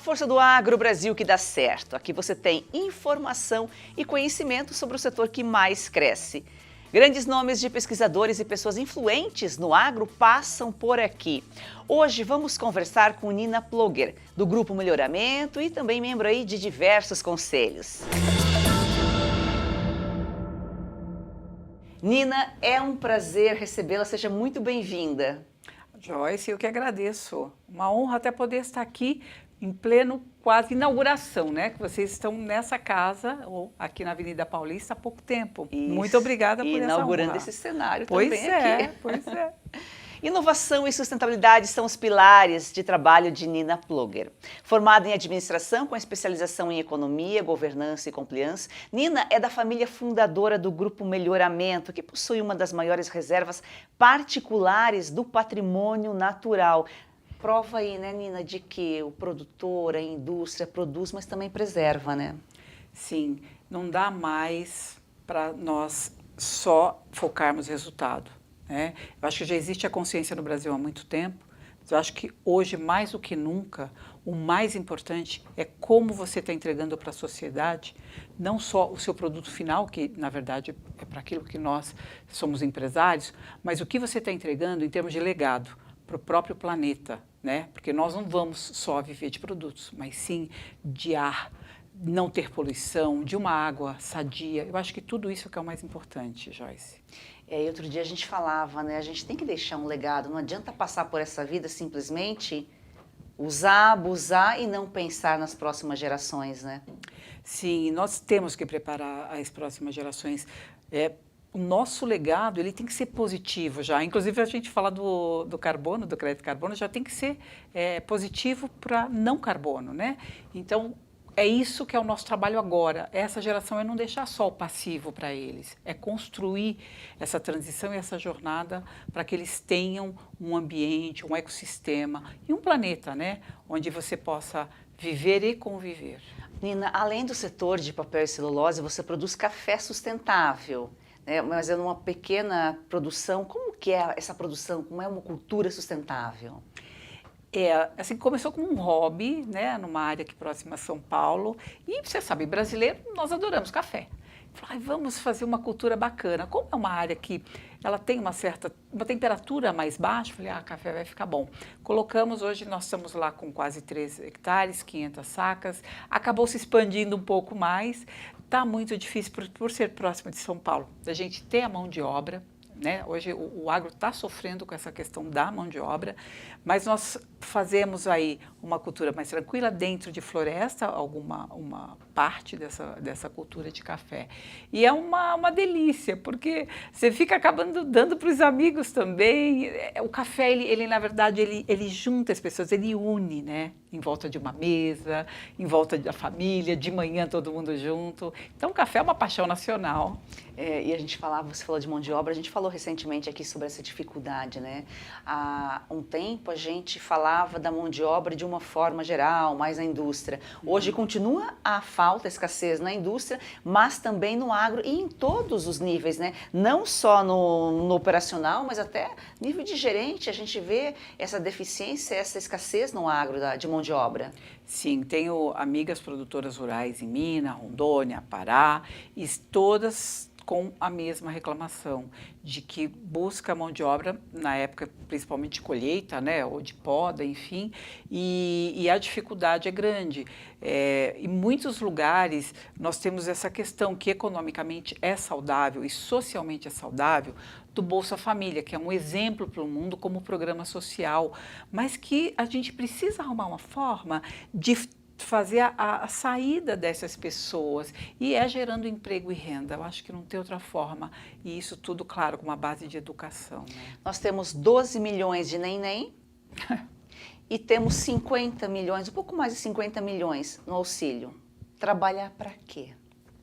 força do agro, Brasil que dá certo. Aqui você tem informação e conhecimento sobre o setor que mais cresce. Grandes nomes de pesquisadores e pessoas influentes no agro passam por aqui. Hoje vamos conversar com Nina Ploger, do Grupo Melhoramento e também membro aí de diversos conselhos. Nina, é um prazer recebê-la, seja muito bem-vinda. Joyce, eu que agradeço. Uma honra até poder estar aqui em pleno quase inauguração, né? Que vocês estão nessa casa, ou aqui na Avenida Paulista, há pouco tempo. Isso. Muito obrigada por essa honra. Inaugurando esse cenário pois também é, aqui. Pois é. Inovação e sustentabilidade são os pilares de trabalho de Nina Ploger. Formada em administração com especialização em economia, governança e compliance, Nina é da família fundadora do Grupo Melhoramento, que possui uma das maiores reservas particulares do patrimônio natural. Prova aí, né, Nina, de que o produtor, a indústria produz, mas também preserva, né? Sim, não dá mais para nós só focarmos resultado. Eu acho que já existe a consciência no Brasil há muito tempo, mas eu acho que hoje, mais do que nunca, o mais importante é como você está entregando para a sociedade, não só o seu produto final, que na verdade é para aquilo que nós somos empresários, mas o que você está entregando em termos de legado para o próprio planeta, né? Porque nós não vamos só viver de produtos, mas sim de ar, não ter poluição, de uma água sadia. Eu acho que tudo isso é que é o mais importante, Joyce. E outro dia a gente falava, né? A gente tem que deixar um legado, não adianta passar por essa vida simplesmente usar, abusar e não pensar nas próximas gerações, né? Sim, nós temos que preparar as próximas gerações. O nosso legado ele tem que ser positivo já. Inclusive, a gente fala do carbono, do crédito carbono, já tem que ser positivo para não carbono, né? Então, é isso que é o nosso trabalho agora. Essa geração é não deixar só o passivo para eles, é construir essa transição e essa jornada para que eles tenham um ambiente, um ecossistema e um planeta, né? Onde você possa viver e conviver. Nina, além do setor de papel e celulose, você produz café sustentável, né? Mas é numa pequena produção. Como que é essa produção? Como é uma cultura sustentável? Assim, começou como um hobby, né, numa área aqui próxima a São Paulo, e você sabe, brasileiro, nós adoramos café. Falei, vamos fazer uma cultura bacana. Como é uma área que ela tem uma temperatura mais baixa, falei, café vai ficar bom. Colocamos, hoje nós estamos lá com quase 3 hectares, 500 sacas, acabou se expandindo um pouco mais. Está muito difícil por ser próximo de São Paulo, da gente ter a mão de obra. Né? Hoje o agro está sofrendo com essa questão da mão de obra, mas nós fazemos aí uma cultura mais tranquila dentro de floresta, uma parte dessa cultura de café. E é uma delícia, porque você fica acabando dando para os amigos também. O café, ele na verdade, ele junta as pessoas, ele une, né? Em volta de uma mesa, em volta da família, de manhã todo mundo junto. Então o café é uma paixão nacional. E a gente falava, você falou de mão de obra, a gente falou recentemente aqui sobre essa dificuldade, né? Há um tempo a gente falava da mão de obra de uma forma geral, mais na indústria. Hoje continua a falta, a escassez na indústria, mas também no agro e em todos os níveis, né? Não só no operacional, mas até nível de gerente, a gente vê essa deficiência, essa escassez no agro de mão de obra. Sim, tenho amigas produtoras rurais em Minas, Rondônia, Pará, e todas com a mesma reclamação de que busca mão de obra na época principalmente de colheita, né, ou de poda, enfim, e a dificuldade é grande. Em muitos lugares nós temos essa questão que economicamente é saudável e socialmente é saudável, do Bolsa Família, que é um exemplo para o mundo como programa social, mas que a gente precisa arrumar uma forma de fazer a saída dessas pessoas e gerando emprego e renda. Eu acho que não tem outra forma. E isso tudo, claro, com uma base de educação. Né? Nós temos 12 milhões de neném e temos 50 milhões, um pouco mais de 50 milhões no auxílio. Trabalhar para quê?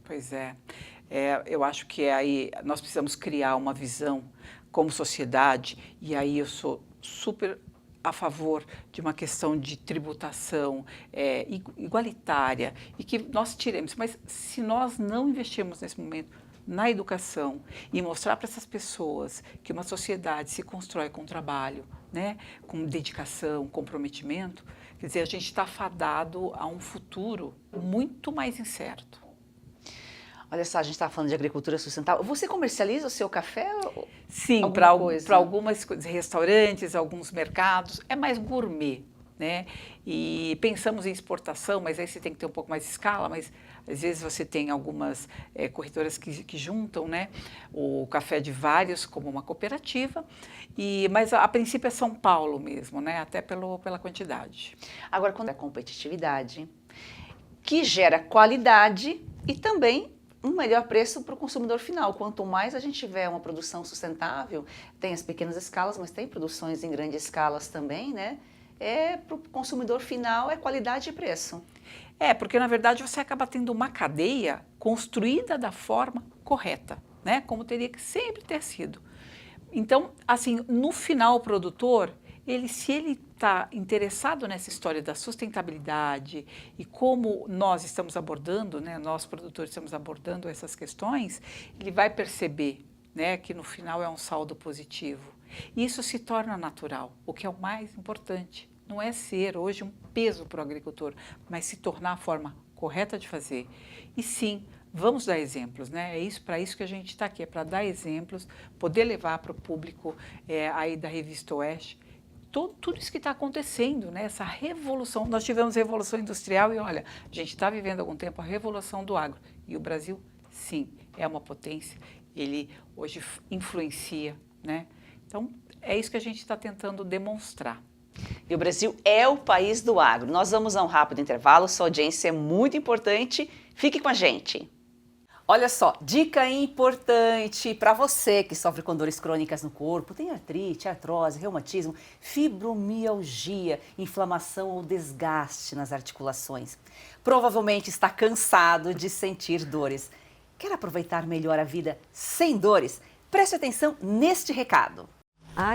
Pois é. Eu acho que aí nós precisamos criar uma visão como sociedade, e aí eu sou super a favor de uma questão de tributação igualitária e que nós tiremos. Mas se nós não investirmos nesse momento na educação e mostrar para essas pessoas que uma sociedade se constrói com trabalho, né, com dedicação, comprometimento, Quer dizer, a gente está fadado a um futuro muito mais incerto. Olha só, a gente estava falando de agricultura sustentável. Você comercializa o seu café? Sim, para algumas restaurantes, alguns mercados, é mais gourmet, né? E pensamos em exportação, mas aí você tem que ter um pouco mais de escala, mas às vezes você tem algumas corretoras que juntam, né, o café de vários como uma cooperativa, mas a princípio é São Paulo mesmo, né, até pela quantidade. Agora, quando é competitividade, que gera qualidade e também um melhor preço para o consumidor final. Quanto mais a gente tiver uma produção sustentável, tem as pequenas escalas, mas tem produções em grandes escalas também, né? Para o consumidor final é qualidade e preço. Porque na verdade você acaba tendo uma cadeia construída da forma correta, né? Como teria que sempre ter sido. Então, assim, no final o produtor, se ele está interessado nessa história da sustentabilidade e como nós estamos abordando, né, nós produtores estamos abordando essas questões, ele vai perceber, né, que no final é um saldo positivo. E isso se torna natural, o que é o mais importante. Não é ser hoje um peso para o agricultor, mas se tornar a forma correta de fazer. E sim, vamos dar exemplos, né? Para isso que a gente está aqui, é para dar exemplos, poder levar para o público aí da Revista Oeste tudo isso que está acontecendo, né? Essa revolução. Nós tivemos revolução industrial e olha, a gente está vivendo há algum tempo a revolução do agro. E o Brasil, sim, é uma potência, ele hoje influencia, né? Então, é isso que a gente está tentando demonstrar. E o Brasil é o país do agro. Nós vamos a um rápido intervalo, sua audiência é muito importante. Fique com a gente. Olha só, dica importante para você que sofre com dores crônicas no corpo, tem artrite, artrose, reumatismo, fibromialgia, inflamação ou desgaste nas articulações. Provavelmente está cansado de sentir dores. Quer aproveitar melhor a vida sem dores? Preste atenção neste recado.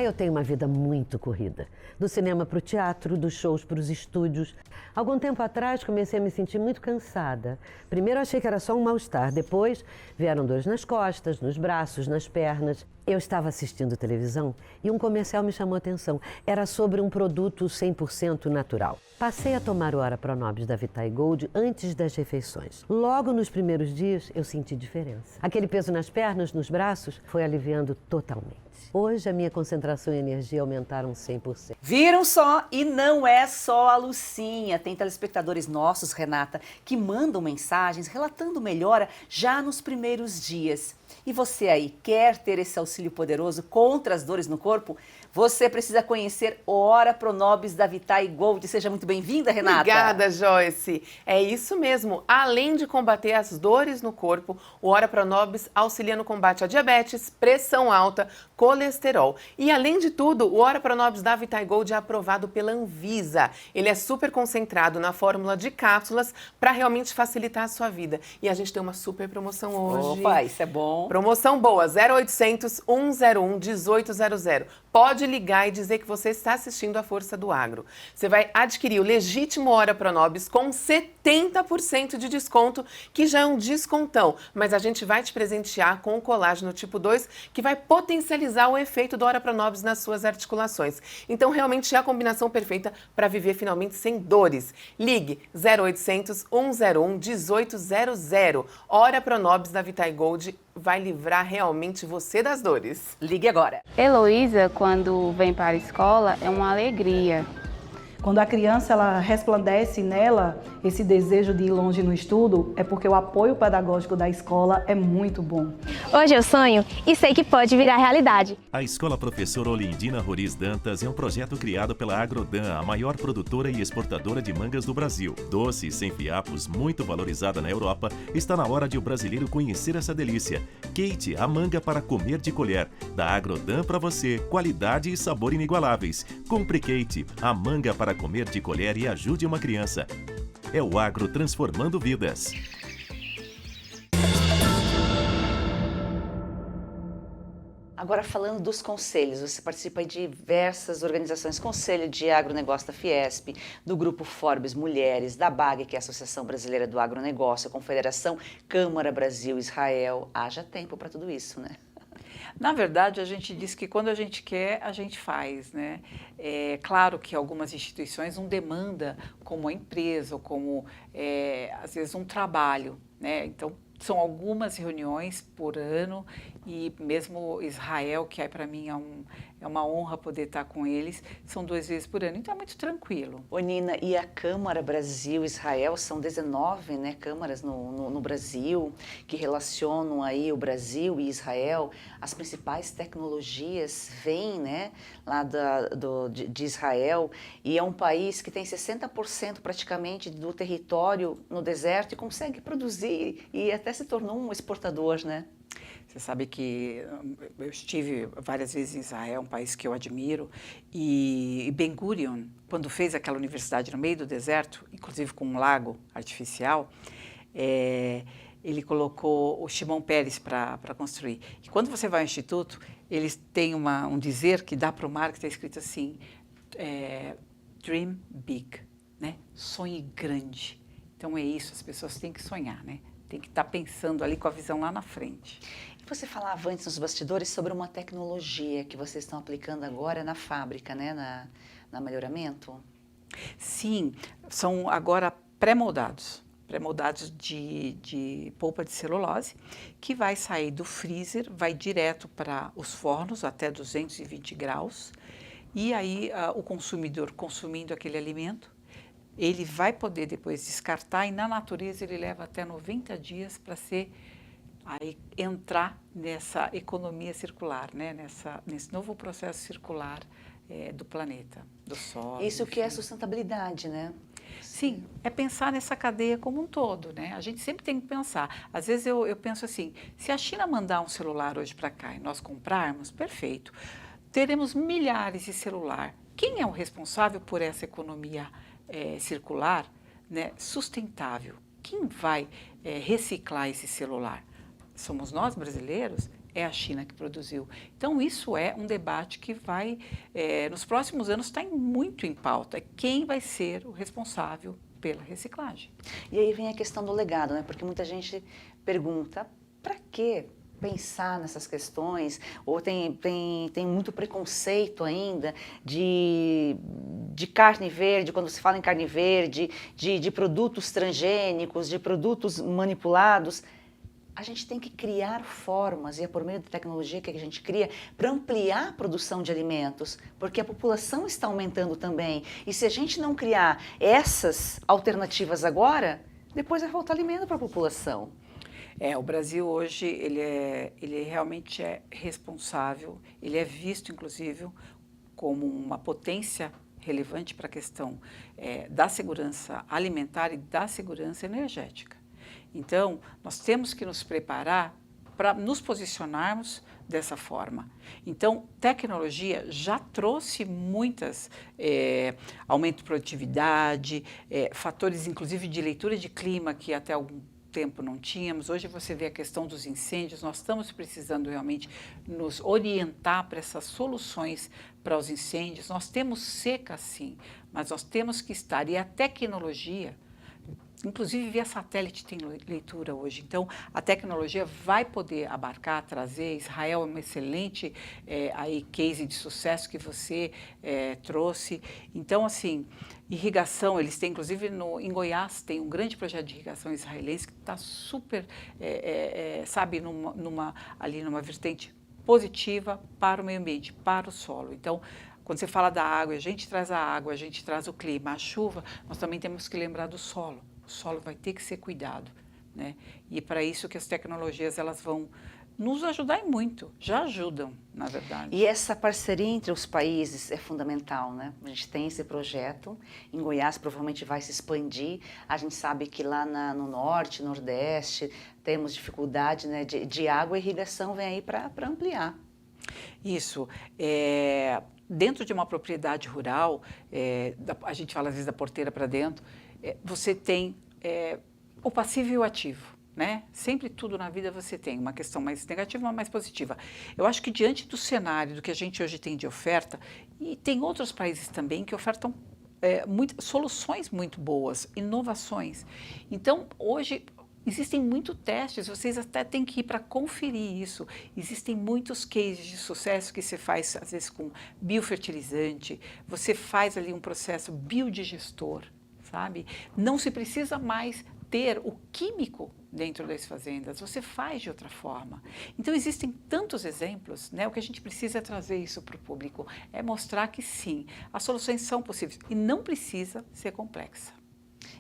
Eu tenho uma vida muito corrida. Do cinema para o teatro, dos shows para os estúdios. Algum tempo atrás comecei a me sentir muito cansada. Primeiro achei que era só um mal-estar, depois vieram dores nas costas, nos braços, nas pernas. Eu estava assistindo televisão e um comercial me chamou a atenção. Era sobre um produto 100% natural. Passei a tomar o Ora Pronobis da Vitae Gold antes das refeições. Logo nos primeiros dias eu senti diferença. Aquele peso nas pernas, nos braços, foi aliviando totalmente. Hoje a minha concentração e energia aumentaram 100%. Viram só? E não é só a Lucinha. Tem telespectadores nossos, Renata, que mandam mensagens relatando melhora já nos primeiros dias. E você aí, quer ter esse auxílio poderoso contra as dores no corpo? Você precisa conhecer o Ora Pronobis da Vitae Gold. Seja muito bem-vinda, Renata. Obrigada, Joyce. É isso mesmo. Além de combater as dores no corpo, o Ora Pronobis auxilia no combate à diabetes, pressão alta, colesterol. E além de tudo, o Ora Pronobis da Vitae Gold é aprovado pela Anvisa. Ele é super concentrado na fórmula de cápsulas para realmente facilitar a sua vida. E a gente tem uma super promoção hoje. Opa, isso é bom. Promoção boa, 0800 101 1800. Pode ligar e dizer que você está assistindo a Força do Agro. Você vai adquirir o legítimo Ora Pronobis com 70% de desconto, que já é um descontão. Mas a gente vai te presentear com o colágeno tipo 2, que vai potencializar o efeito do Ora Pronobis nas suas articulações. Então, realmente é a combinação perfeita para viver finalmente sem dores. Ligue 0800 101 1800. Ora Pronobis da Vitae Gold vai livrar realmente você das dores. Ligue agora. Heloísa, quando vem para a escola, é uma alegria. Quando a criança ela resplandece nela esse desejo de ir longe no estudo, é porque o apoio pedagógico da escola é muito bom. Hoje eu sonho e sei que pode virar realidade. A Escola Professora Olindina Roriz Dantas é um projeto criado pela Agrodan, a maior produtora e exportadora de mangas do Brasil. Doce, sem fiapos, muito valorizada na Europa, está na hora de o brasileiro conhecer essa delícia. Kate, a manga para comer de colher. Da Agrodan para você, qualidade e sabor inigualáveis. Compre Kate, a manga para comer de colher e ajude uma criança. É o agro transformando vidas. Agora, falando dos conselhos, você participa de diversas organizações, Conselho de Agronegócio da Fiesp, do Grupo Forbes Mulheres, da BAG, que é a Associação Brasileira do Agronegócio, a Confederação Câmara Brasil-Israel. Haja tempo para tudo isso, né? Na verdade, a gente diz que quando a gente quer, a gente faz, né? É claro que algumas instituições não demandam como a empresa, ou como, às vezes, um trabalho, né? Então, são algumas reuniões por ano e mesmo Israel, que para mim é uma honra poder estar com eles, são 2 vezes por ano, então é muito tranquilo. Ô Nina, e a Câmara Brasil-Israel, são 19, né, câmaras no Brasil que relacionam aí o Brasil e Israel. As principais tecnologias vêm, né, lá de Israel, e é um país que tem 60% praticamente do território no deserto e consegue produzir e até se tornou um exportador, né? Você sabe que eu estive várias vezes em Israel, um país que eu admiro, e Ben Gurion, quando fez aquela universidade no meio do deserto, inclusive com um lago artificial, ele colocou o Shimon Peres para construir. E quando você vai ao instituto, eles têm um dizer que dá para o mar, que está escrito assim, dream big, né? Sonhe grande. Então é isso, as pessoas têm que sonhar, né? Tem que estar pensando ali com a visão lá na frente. E você falava antes nos bastidores sobre uma tecnologia que vocês estão aplicando agora na fábrica, né, na Melhoramento? Sim, são agora pré-moldados de polpa de celulose, que vai sair do freezer, vai direto para os fornos até 220 graus, e aí o consumidor consumindo aquele alimento, ele vai poder depois descartar, e na natureza ele leva até 90 dias para entrar nessa economia circular, né? Nesse novo processo circular do planeta, do Sol. Isso que é sustentabilidade, né? Sim, é pensar nessa cadeia como um todo, né? A gente sempre tem que pensar. Às vezes eu penso assim, se a China mandar um celular hoje para cá e nós comprarmos, perfeito. Teremos milhares de celular. Quem é o responsável por essa economia circular, né, sustentável? Quem vai reciclar esse celular? Somos nós, brasileiros? É a China que produziu. Então, isso é um debate que vai, nos próximos anos, estar muito em pauta. Quem vai ser o responsável pela reciclagem? E aí vem a questão do legado, né? Porque muita gente pergunta, para quê pensar nessas questões? Ou tem muito preconceito ainda de carne verde, quando se fala em carne verde, de produtos transgênicos, de produtos manipulados. A gente tem que criar formas, e é por meio da tecnologia que a gente cria, para ampliar a produção de alimentos, porque a população está aumentando também. E se a gente não criar essas alternativas agora, depois vai faltar alimento para a população. O Brasil hoje, ele realmente é responsável, ele é visto, inclusive, como uma potência relevante para a questão da segurança alimentar e da segurança energética. Então, nós temos que nos preparar para nos posicionarmos dessa forma. Então, tecnologia já trouxe muitas, aumento de produtividade, fatores inclusive de leitura de clima que até algum tempo não tínhamos. Hoje você vê a questão dos incêndios, nós estamos precisando realmente nos orientar para essas soluções para os incêndios. Nós temos seca sim, mas nós temos que estar, e a tecnologia, inclusive via satélite tem leitura hoje, então a tecnologia vai poder abarcar, trazer. Israel é um excelente case de sucesso que você trouxe. Então, assim, irrigação, eles têm, inclusive em Goiás, tem um grande projeto de irrigação israelense que está super, ali numa vertente positiva para o meio ambiente, para o solo. Então, quando você fala da água, a gente traz a água, a gente traz o clima, a chuva, nós também temos que lembrar do solo. O solo vai ter que ser cuidado, né? E é para isso que as tecnologias elas vão nos ajudar e muito, já ajudam, na verdade. E essa parceria entre os países é fundamental, né? A gente tem esse projeto, em Goiás provavelmente vai se expandir, a gente sabe que lá no norte, nordeste, temos dificuldade, né, de água, e irrigação vem aí para ampliar. Isso, dentro de uma propriedade rural, a gente fala às vezes da porteira para dentro, você tem o passivo e o ativo, né? Sempre tudo na vida você tem uma questão mais negativa, uma mais positiva. Eu acho que diante do cenário do que a gente hoje tem de oferta, e tem outros países também que ofertam soluções muito boas, inovações. Então, hoje, existem muitos testes, vocês até têm que ir para conferir isso. Existem muitos cases de sucesso que você faz, às vezes, com biofertilizante, você faz ali um processo biodigestor, sabe? Não se precisa mais ter o químico dentro das fazendas, você faz de outra forma. Então existem tantos exemplos, né? O que a gente precisa é trazer isso para o público, é mostrar que sim, as soluções são possíveis e não precisa ser complexa.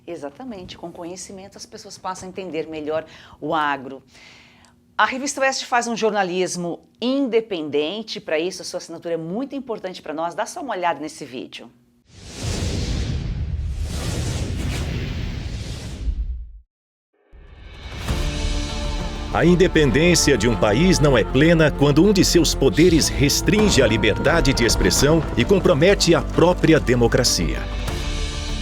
Exatamente, com conhecimento as pessoas passam a entender melhor o agro. A Revista Oeste faz um jornalismo independente, para isso a sua assinatura é muito importante para nós, dá só uma olhada nesse vídeo. A independência de um país não é plena quando um de seus poderes restringe a liberdade de expressão e compromete a própria democracia.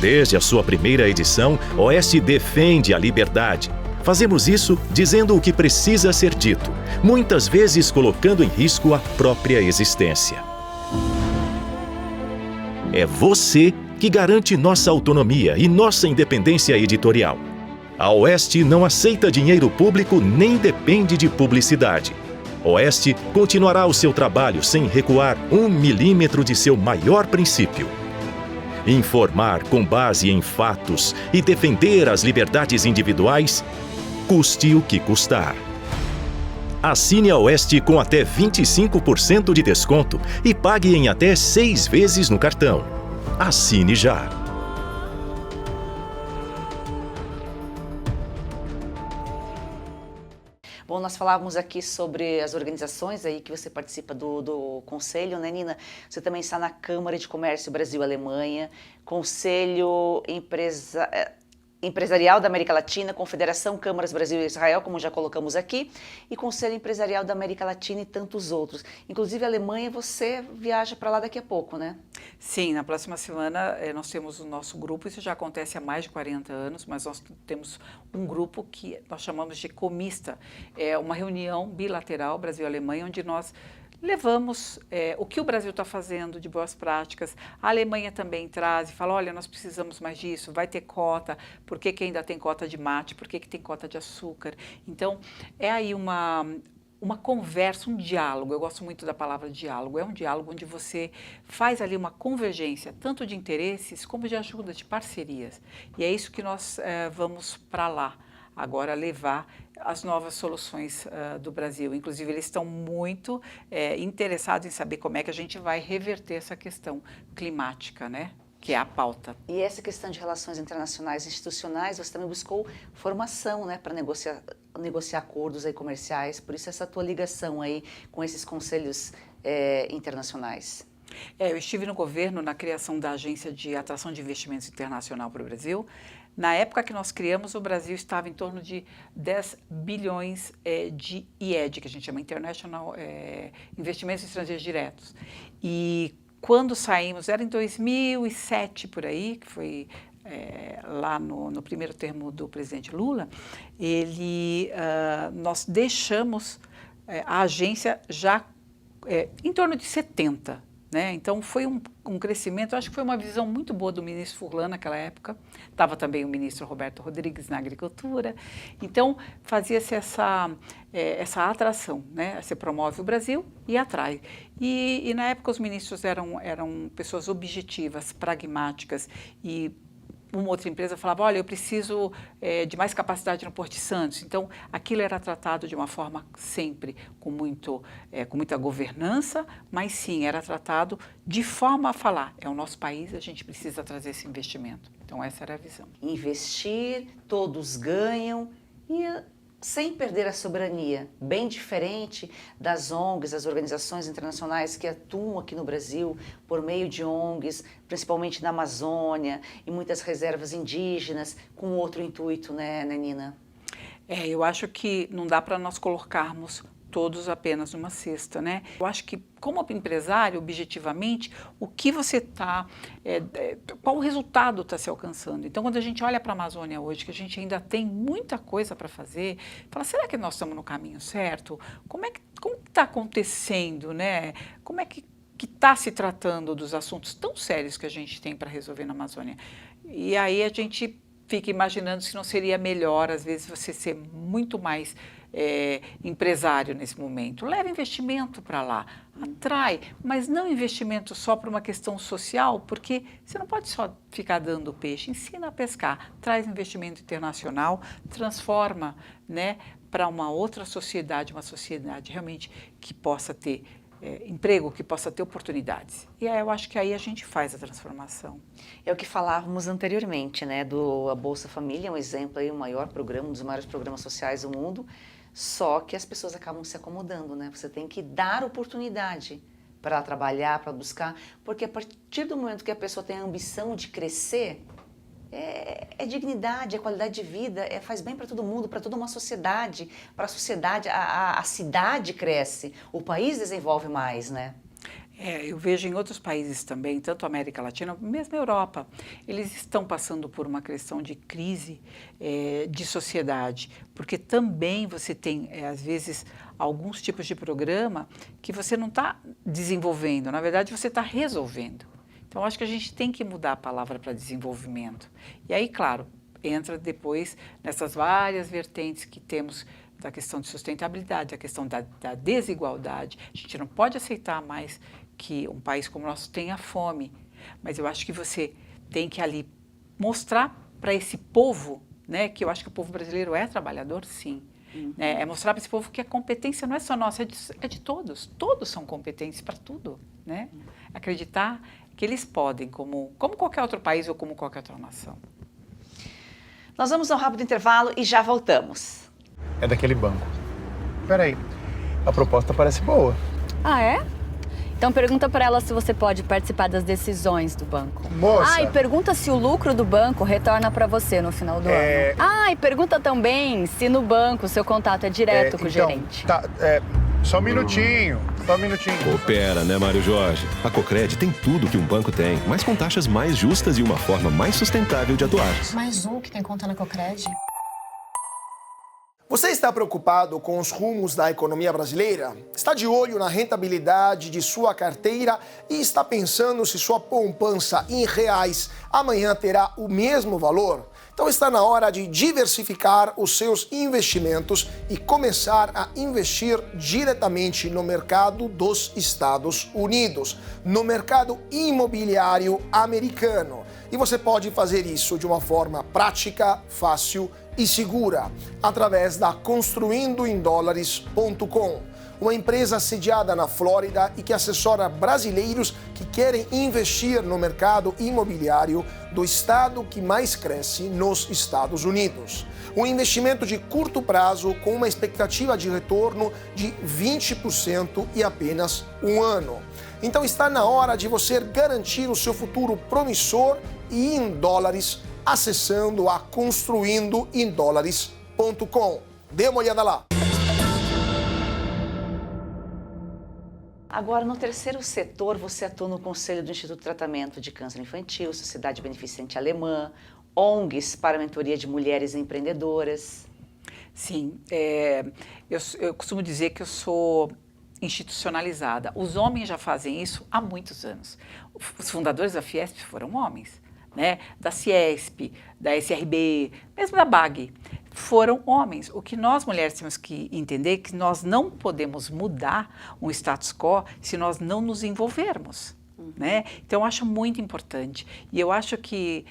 Desde a sua primeira edição, Oeste defende a liberdade. Fazemos isso dizendo o que precisa ser dito, muitas vezes colocando em risco a própria existência. É você que garante nossa autonomia e nossa independência editorial. A Oeste não aceita dinheiro público nem depende de publicidade. Oeste continuará o seu trabalho sem recuar 1 milímetro de seu maior princípio: informar com base em fatos e defender as liberdades individuais, custe o que custar. Assine a Oeste com até 25% de desconto e pague em até 6 vezes no cartão. Assine já! Bom, nós falávamos aqui sobre as organizações aí que você participa do conselho, né, Nina? Você também está na Câmara de Comércio Brasil-Alemanha, Conselho Empresarial da América Latina, Confederação Câmaras Brasil e Israel, como já colocamos aqui, e Conselho Empresarial da América Latina e tantos outros. Inclusive a Alemanha, você viaja para lá daqui a pouco, né? Sim, na próxima semana nós temos o nosso grupo, isso já acontece há mais de 40 anos, mas nós temos um grupo que nós chamamos de Comista, é uma reunião bilateral Brasil-Alemanha, onde nós levamos o que o Brasil está fazendo de boas práticas. A Alemanha também traz e fala, olha, nós precisamos mais disso, vai ter cota, por que ainda tem cota de mate, por que tem cota de açúcar? Então, é aí uma conversa, um diálogo, eu gosto muito da palavra diálogo, é um diálogo onde você faz ali uma convergência, tanto de interesses como de ajuda, de parcerias. E é isso que nós vamos para lá, agora levar as novas soluções do Brasil. Inclusive, eles estão muito interessados em saber como é que a gente vai reverter essa questão climática, né? Que é a pauta. E essa questão de relações internacionais e institucionais, você também buscou formação, né, para negociar acordos aí comerciais, por isso essa tua ligação aí com esses conselhos internacionais. Eu estive no governo na criação da Agência de Atração de Investimentos Internacional para o Brasil. Na época que nós criamos, o Brasil estava em torno de 10 bilhões de IED, que a gente chama International Investimentos Estrangeiros Diretos. E quando saímos, era em 2007 por aí, que foi lá no primeiro termo do presidente Lula, nós deixamos a agência já em torno de 70. Né? Então, foi um crescimento, acho que foi uma visão muito boa do ministro Furlan naquela época, estava também o ministro Roberto Rodrigues na agricultura, então fazia-se essa atração, né? Você promove o Brasil e atrai. E na época os ministros eram pessoas objetivas, pragmáticas e uma outra empresa falava, olha, eu preciso de mais capacidade no Porto de Santos. Então, aquilo era tratado de uma forma sempre com muita governança, mas sim, era tratado de forma a falar, é o nosso país, a gente precisa trazer esse investimento. Então, essa era a visão. Investir, todos ganham e sem perder a soberania, bem diferente das ONGs, das organizações internacionais que atuam aqui no Brasil por meio de ONGs, principalmente na Amazônia, e muitas reservas indígenas, com outro intuito, né, Nina? Eu acho que não dá para nós colocarmos todos apenas numa cesta, né? Eu acho que, como empresário, objetivamente, o que você está, qual o resultado está se alcançando? Então, quando a gente olha para a Amazônia hoje, que a gente ainda tem muita coisa para fazer, fala, será que nós estamos no caminho certo? Como está acontecendo, né? Como é que está se tratando dos assuntos tão sérios que a gente tem para resolver na Amazônia? E aí a gente fica imaginando se não seria melhor, às vezes, você ser muito mais empresário nesse momento. Leva investimento para lá, atrai, mas não investimento só para uma questão social, porque você não pode só ficar dando peixe, ensina a pescar, traz investimento internacional, transforma, né, para uma outra sociedade, uma sociedade realmente que possa ter emprego, que possa ter oportunidades. E aí eu acho que aí a gente faz a transformação. É o que falávamos anteriormente, né, a Bolsa Família, é um exemplo aí, o maior programa, um dos maiores programas sociais do mundo, só que as pessoas acabam se acomodando, né? Você tem que dar oportunidade para trabalhar, para buscar, porque a partir do momento que a pessoa tem a ambição de crescer, é dignidade, é qualidade de vida, faz bem para todo mundo, para toda uma sociedade. Para a sociedade, a cidade cresce, o país desenvolve mais, né? Eu vejo em outros países também, tanto a América Latina, mesmo a Europa, eles estão passando por uma questão de crise de sociedade, porque também você tem, às vezes, alguns tipos de programa que você não está desenvolvendo, na verdade você está resolvendo. Então, acho que a gente tem que mudar a palavra para desenvolvimento. E aí, claro, entra depois nessas várias vertentes que temos da questão de sustentabilidade, a questão da desigualdade. A gente não pode aceitar mais que um país como o nosso tenha fome, mas eu acho que você tem que ali mostrar para esse povo, né, que eu acho que o povo brasileiro é trabalhador, sim, né, é mostrar para esse povo que a competência não é só nossa, é de todos são competentes para tudo, né, acreditar que eles podem, como qualquer outro país ou como qualquer outra nação. Nós vamos a um rápido intervalo e já voltamos. É daquele banco. Peraí, a proposta parece boa. Ah, é? Então pergunta para ela se você pode participar das decisões do banco. Moça! E pergunta se o lucro do banco retorna para você no final do ano. E pergunta também se no banco o seu contato é direto com o gerente. Só um minutinho. Coopera, né, Mário Jorge? A Cocred tem tudo que um banco tem, mas com taxas mais justas e uma forma mais sustentável de atuar. Mais um que tem conta na Cocred. Você está preocupado com os rumos da economia brasileira? Está de olho na rentabilidade de sua carteira e está pensando se sua poupança em reais amanhã terá o mesmo valor? Então está na hora de diversificar os seus investimentos e começar a investir diretamente no mercado dos Estados Unidos, no mercado imobiliário americano. E você pode fazer isso de uma forma prática, fácil e segura, através da construindoemdólares.com. Uma empresa sediada na Flórida e que assessora brasileiros que querem investir no mercado imobiliário do estado que mais cresce nos Estados Unidos. Um investimento de curto prazo com uma expectativa de retorno de 20% e apenas um ano. Então está na hora de você garantir o seu futuro promissor e em dólares acessando a construindoemdólares.com. Dê uma olhada lá. Agora, no terceiro setor, você atua no Conselho do Instituto de Tratamento de Câncer Infantil, Sociedade Beneficente Alemã, ONGs para mentoria de mulheres empreendedoras. Sim, eu costumo dizer que eu sou institucionalizada. Os homens já fazem isso há muitos anos. Os fundadores da Fiesp foram homens, né? Da Ciesp, da SRB, mesmo da BAG. Foram homens. O que nós mulheres temos que entender é que nós não podemos mudar um status quo se nós não nos envolvermos. Né? Então, eu acho muito importante. E eu acho que,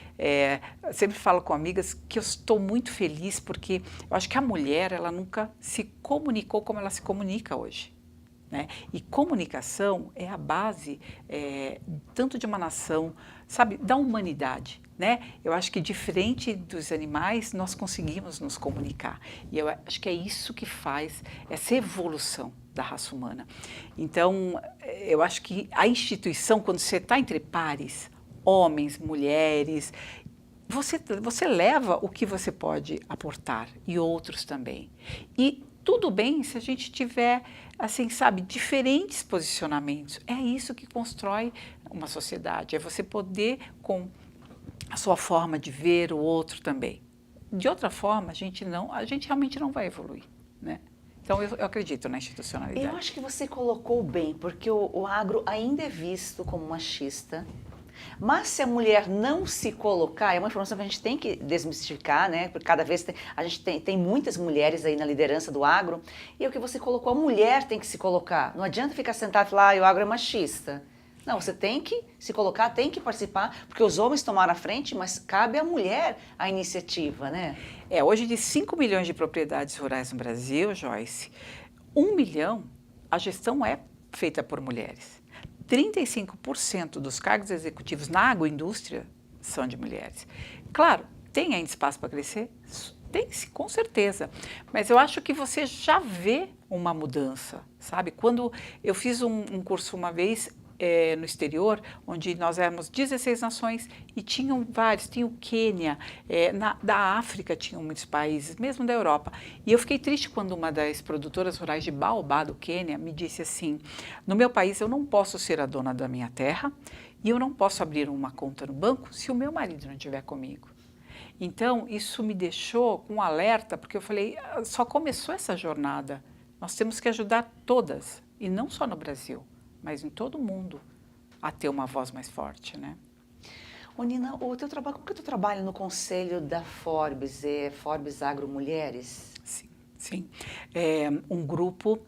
sempre falo com amigas que eu estou muito feliz porque eu acho que a mulher, ela nunca se comunicou como ela se comunica hoje. Né? E comunicação é a base tanto de uma nação, sabe, da humanidade. Né? Eu acho que diferente dos animais, nós conseguimos nos comunicar. E eu acho que é isso que faz essa evolução da raça humana. Então, eu acho que a instituição, quando você está entre pares, homens, mulheres, você leva o que você pode aportar e outros também. E tudo bem se a gente tiver, assim, sabe, diferentes posicionamentos. É isso que constrói uma sociedade, é você poder, com a sua forma de ver o outro também. De outra forma, a gente realmente não vai evoluir, né? Então, eu acredito na institucionalidade. Eu acho que você colocou bem, porque o agro ainda é visto como machista, Mas se a mulher não se colocar, é uma informação que a gente tem que desmistificar, né? Porque cada vez a gente tem muitas mulheres aí na liderança do agro, e é o que você colocou, a mulher tem que se colocar. Não adianta ficar sentado e falar, o agro é machista. Não, você tem que se colocar, tem que participar, porque os homens tomaram a frente, mas cabe à mulher a iniciativa, né? Hoje de 5 milhões de propriedades rurais no Brasil, Joyce, 1 milhão, a gestão é feita por mulheres. 35% dos cargos executivos na agroindústria são de mulheres. Claro, tem ainda espaço para crescer? Tem-se, com certeza. Mas eu acho que você já vê uma mudança, sabe? Quando eu fiz um curso uma vez no exterior, onde nós éramos 16 nações e tinham vários, tinha o Quênia, da África tinham muitos países, mesmo da Europa. E eu fiquei triste quando uma das produtoras rurais de Baobá do Quênia me disse assim, no meu país eu não posso ser a dona da minha terra e eu não posso abrir uma conta no banco se o meu marido não estiver comigo. Então, isso me deixou com um alerta, porque eu falei, só começou essa jornada, nós temos que ajudar todas, e não só no Brasil, mas em todo o mundo, a ter uma voz mais forte, né? Nina, como que é o teu trabalho no conselho da Forbes, Forbes Agro Mulheres? Sim. Um grupo,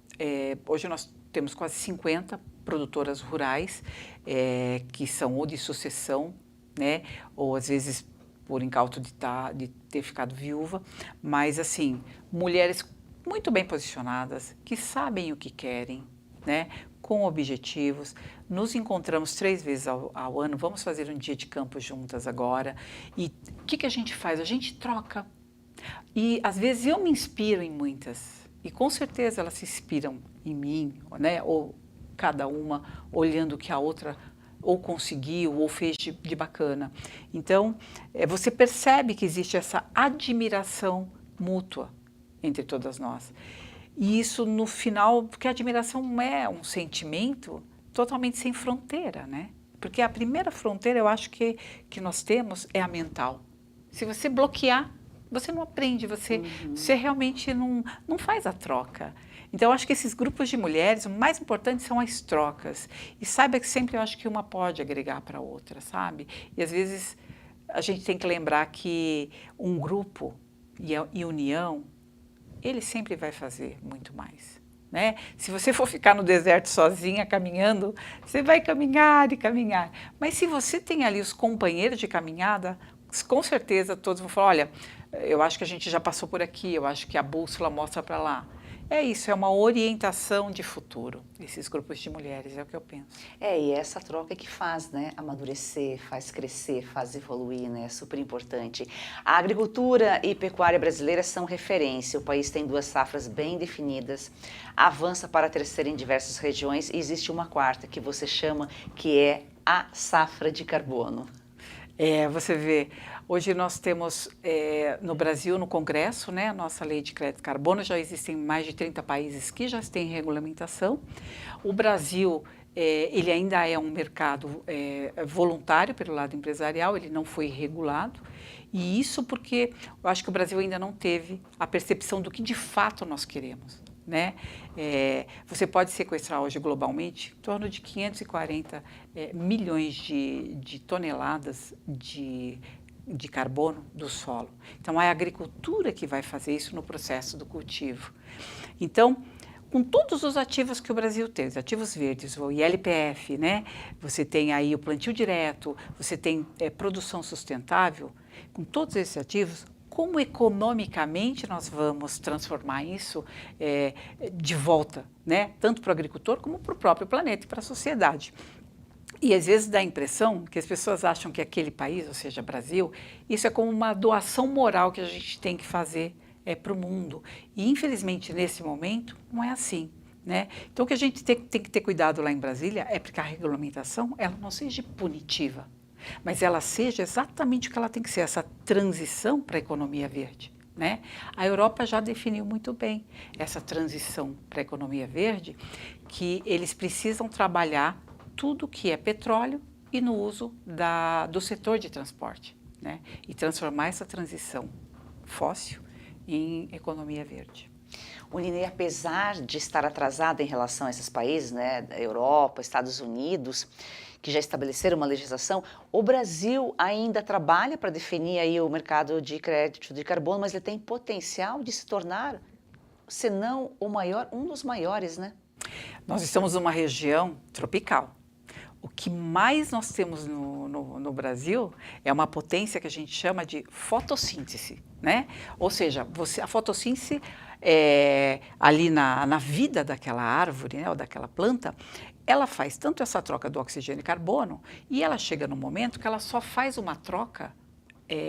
hoje nós temos quase 50 produtoras rurais, que são ou de sucessão, né, ou às vezes por incauto de ter ficado viúva, mas assim, mulheres muito bem posicionadas, que sabem o que querem, né, com objetivos. Nos encontramos 3 vezes ao ano, vamos fazer um dia de campo juntas agora. E o que a gente faz? A gente troca. E às vezes eu me inspiro em muitas, e com certeza elas se inspiram em mim, né, ou cada uma olhando o que a outra ou conseguiu, ou fez de bacana. Então, você percebe que existe essa admiração mútua entre todas nós. E isso no final, porque a admiração é um sentimento totalmente sem fronteira, né? Porque a primeira fronteira, eu acho que nós temos é a mental. Se você bloquear, você não aprende, você realmente não faz a troca. Então, eu acho que esses grupos de mulheres, o mais importante são as trocas. E saiba que sempre eu acho que uma pode agregar para a outra, sabe? E às vezes a gente tem que lembrar que um grupo e união, ele sempre vai fazer muito mais, né? Se você for ficar no deserto sozinha, caminhando, você vai caminhar e caminhar. Mas se você tem ali os companheiros de caminhada, com certeza todos vão falar, olha, eu acho que a gente já passou por aqui, eu acho que a bússola mostra para lá. É isso, é uma orientação de futuro, esses grupos de mulheres, é o que eu penso. E essa troca é que faz, né, amadurecer, faz crescer, faz evoluir, né, é super importante. A agricultura e pecuária brasileira são referência, o país tem 2 safras bem definidas, avança para a terceira em diversas regiões e existe uma quarta que você chama que é a safra de carbono. Você vê, hoje nós temos no Brasil, no Congresso, né, a nossa lei de crédito de carbono, já existem mais de 30 países que já têm regulamentação. O Brasil, ele ainda é um mercado voluntário pelo lado empresarial, ele não foi regulado. E isso porque eu acho que o Brasil ainda não teve a percepção do que de fato nós queremos, né? Você pode sequestrar hoje globalmente em torno de 540 milhões de toneladas de carbono do solo. Então, é a agricultura que vai fazer isso no processo do cultivo. Então, com todos os ativos que o Brasil tem, os ativos verdes, o ILPF, né? Você tem aí o plantio direto, você tem produção sustentável, com todos esses ativos, como economicamente nós vamos transformar isso de volta, né? Tanto para o agricultor como para o próprio planeta e para a sociedade. E às vezes dá a impressão que as pessoas acham que aquele país, ou seja, Brasil, isso é como uma doação moral que a gente tem que fazer para o mundo. E infelizmente nesse momento não é assim, né? Então o que a gente tem que ter cuidado lá em Brasília é porque a regulamentação ela não seja punitiva, mas ela seja exatamente o que ela tem que ser, essa transição para a economia verde, né? A Europa já definiu muito bem essa transição para a economia verde, que eles precisam trabalhar tudo que é petróleo e no uso do setor de transporte, né? E transformar essa transição fóssil em economia verde. O Nina, apesar de estar atrasada em relação a esses países, né, da Europa, Estados Unidos, que já estabeleceram uma legislação, o Brasil ainda trabalha para definir aí o mercado de crédito de carbono, mas ele tem potencial de se tornar, se não o maior, um dos maiores, né? Nós estamos numa região tropical. O que mais nós temos no Brasil é uma potência que a gente chama de fotossíntese, né? Ou seja, a fotossíntese ali na vida daquela árvore, né, ou daquela planta, ela faz tanto essa troca do oxigênio e carbono e ela chega no momento que ela só faz uma troca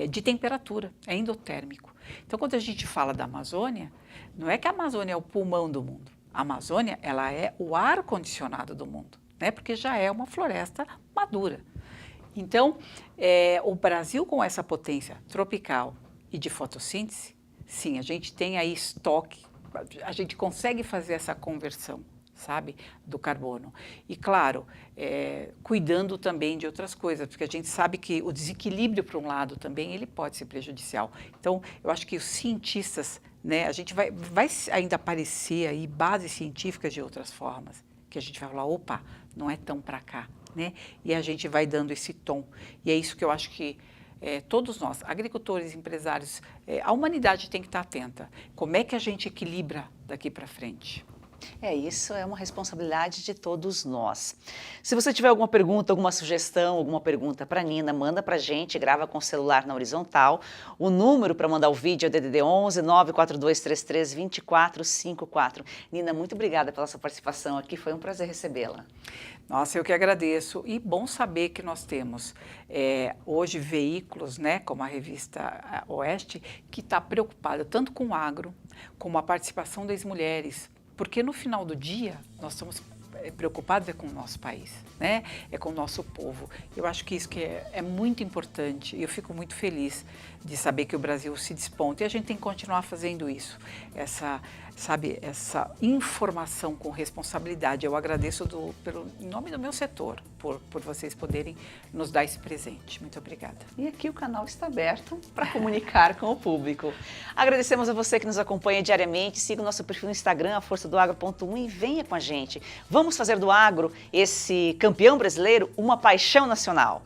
de temperatura, é endotérmico. Então, quando a gente fala da Amazônia, não é que a Amazônia é o pulmão do mundo. A Amazônia, ela é o ar-condicionado do mundo, né? Porque já é uma floresta madura. Então, o Brasil com essa potência tropical e de fotossíntese, sim, a gente tem aí estoque, a gente consegue fazer essa conversão, sabe, do carbono. E, claro, cuidando também de outras coisas, porque a gente sabe que o desequilíbrio para um lado também, ele pode ser prejudicial. Então, eu acho que os cientistas, né, a gente vai ainda aparecer aí bases científicas de outras formas, que a gente vai falar, opa, não é tão para cá, né? E a gente vai dando esse tom. E é isso que eu acho que todos nós, agricultores, empresários, a humanidade tem que estar atenta. Como é que a gente equilibra daqui para frente? Isso é uma responsabilidade de todos nós. Se você tiver alguma pergunta, alguma sugestão, alguma pergunta para a Nina, manda para a gente, grava com o celular na horizontal. O número para mandar o vídeo é DDD 11 94233 2454. Nina, muito obrigada pela sua participação aqui, foi um prazer recebê-la. Nossa, eu que agradeço. E bom saber que nós temos hoje veículos, né, como a revista Oeste, que está preocupada tanto com o agro, como a participação das mulheres, porque no final do dia nós estamos preocupados com o nosso país, né? É com o nosso povo. Eu acho que isso que é muito importante e eu fico muito feliz de saber que o Brasil se desponta e a gente tem que continuar fazendo isso. Essa informação com responsabilidade. Eu agradeço em nome do meu setor por vocês poderem nos dar esse presente. Muito obrigada. E aqui o canal está aberto para comunicar com o público. Agradecemos a você que nos acompanha diariamente. Siga o nosso perfil no Instagram, aforçadoagro.1 e venha com a gente. Vamos fazer do agro, esse campeão brasileiro, uma paixão nacional.